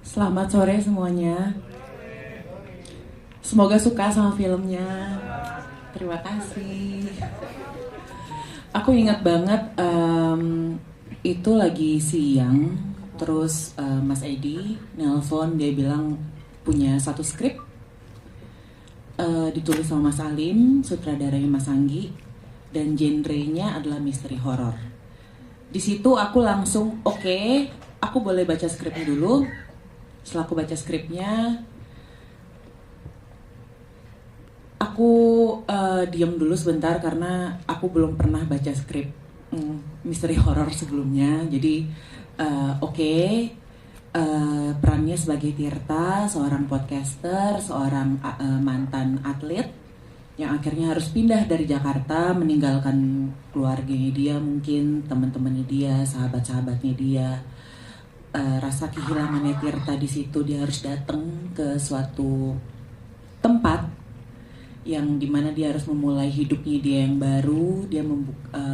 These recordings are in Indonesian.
Selamat sore semuanya. Semoga suka sama filmnya. Terima kasih. Aku ingat banget itu lagi siang. Terus Mas Edi nelpon, dia bilang punya satu skrip ditulis sama Mas Alim, sutradaranya Mas Anggi, dan genrenya adalah misteri horor. Di situ aku langsung oke, aku boleh baca skripnya dulu. Setelah aku baca skripnya, aku diam dulu sebentar karena aku belum pernah baca skrip misteri horor sebelumnya. Jadi oke, perannya sebagai Tirta, seorang podcaster, seorang mantan atlet yang akhirnya harus pindah dari Jakarta, meninggalkan keluarganya dia, mungkin teman-temannya dia, sahabat-sahabatnya dia. Rasa kehilangannya Tirta di situ, dia harus datang ke suatu tempat yang dimana dia harus memulai hidupnya dia yang baru. Dia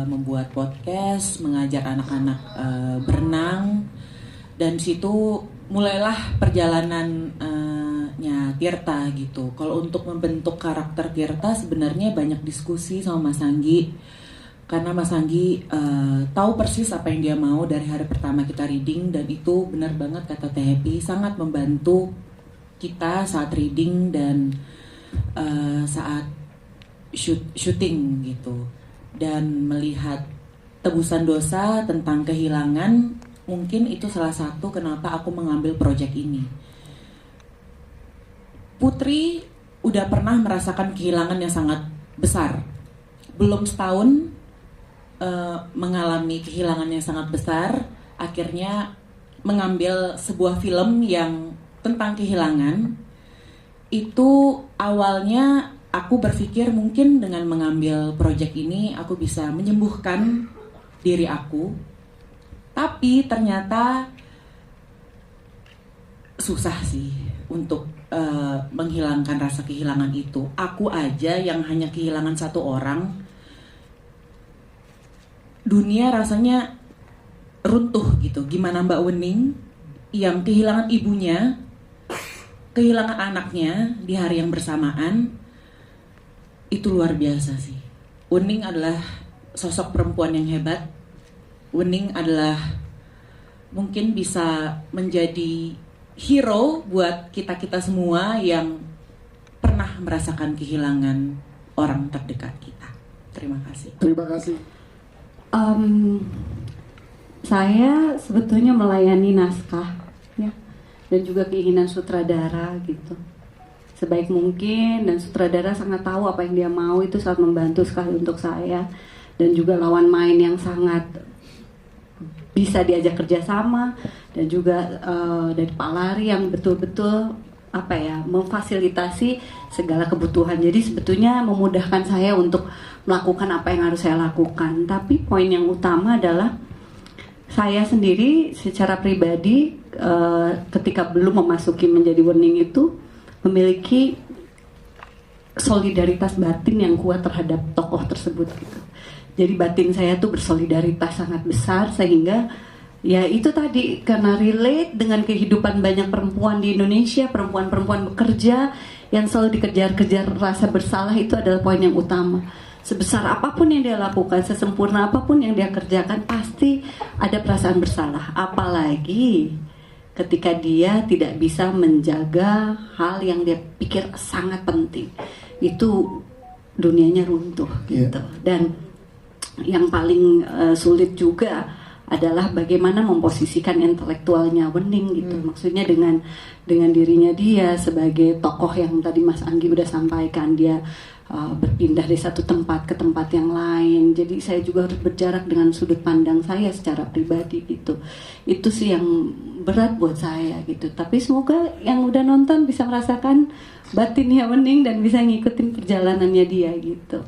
membuat podcast, mengajar anak-anak berenang, dan situ mulailah perjalanannya Tirta gitu. Kalau untuk membentuk karakter Tirta sebenarnya banyak diskusi sama Mas Anggi, karena Mas Anggi tahu persis apa yang dia mau dari hari pertama kita reading, dan itu benar banget kata Teh Happy, sangat membantu kita saat reading dan saat syuting gitu. Dan melihat tebusan dosa tentang kehilangan, mungkin itu salah satu kenapa aku mengambil proyek ini. Putri udah pernah merasakan kehilangan yang sangat besar. Belum setahun mengalami kehilangan yang sangat besar, akhirnya mengambil sebuah film yang tentang kehilangan. Itu awalnya aku berpikir mungkin dengan mengambil proyek ini aku bisa menyembuhkan diri aku, tapi ternyata susah sih untuk menghilangkan rasa kehilangan itu. Aku aja yang hanya kehilangan satu orang, dunia rasanya runtuh gitu. Gimana Mbak Wening yang kehilangan ibunya, kehilangan anaknya di hari yang bersamaan, itu luar biasa sih. Wening adalah sosok perempuan yang hebat. Wening adalah mungkin bisa menjadi hero buat kita-kita semua yang pernah merasakan kehilangan orang terdekat kita. Terima kasih. Terima kasih. Saya sebetulnya melayani naskah ya, dan juga keinginan sutradara gitu sebaik mungkin, dan sutradara sangat tahu apa yang dia mau, itu sangat membantu sekali untuk saya, dan juga lawan main yang sangat bisa diajak kerjasama, dan juga dari Pak Lari yang betul-betul memfasilitasi segala kebutuhan. Jadi sebetulnya memudahkan saya untuk melakukan apa yang harus saya lakukan. Tapi poin yang utama adalah saya sendiri secara pribadi ketika belum memasuki menjadi Wening itu memiliki solidaritas batin yang kuat terhadap tokoh tersebut gitu. Jadi batin saya tuh bersolidaritas sangat besar, sehingga ya itu tadi, karena relate dengan kehidupan banyak perempuan di Indonesia, perempuan-perempuan bekerja yang selalu dikejar-kejar rasa bersalah. Itu adalah poin yang utama. Sebesar apapun yang dia lakukan, sesempurna apapun yang dia kerjakan, pasti ada perasaan bersalah. Apalagi ketika dia tidak bisa menjaga hal yang dia pikir sangat penting, itu dunianya runtuh gitu. Dan yang paling sulit juga adalah bagaimana memposisikan intelektualnya Wening gitu. Maksudnya dengan dirinya dia sebagai tokoh yang tadi Mas Anggi udah sampaikan, dia berpindah dari satu tempat ke tempat yang lain. Jadi saya juga harus berjarak dengan sudut pandang saya secara pribadi gitu. Itu sih yang berat buat saya gitu. Tapi semoga yang udah nonton bisa merasakan batinnya Wening dan bisa ngikutin perjalanannya dia gitu.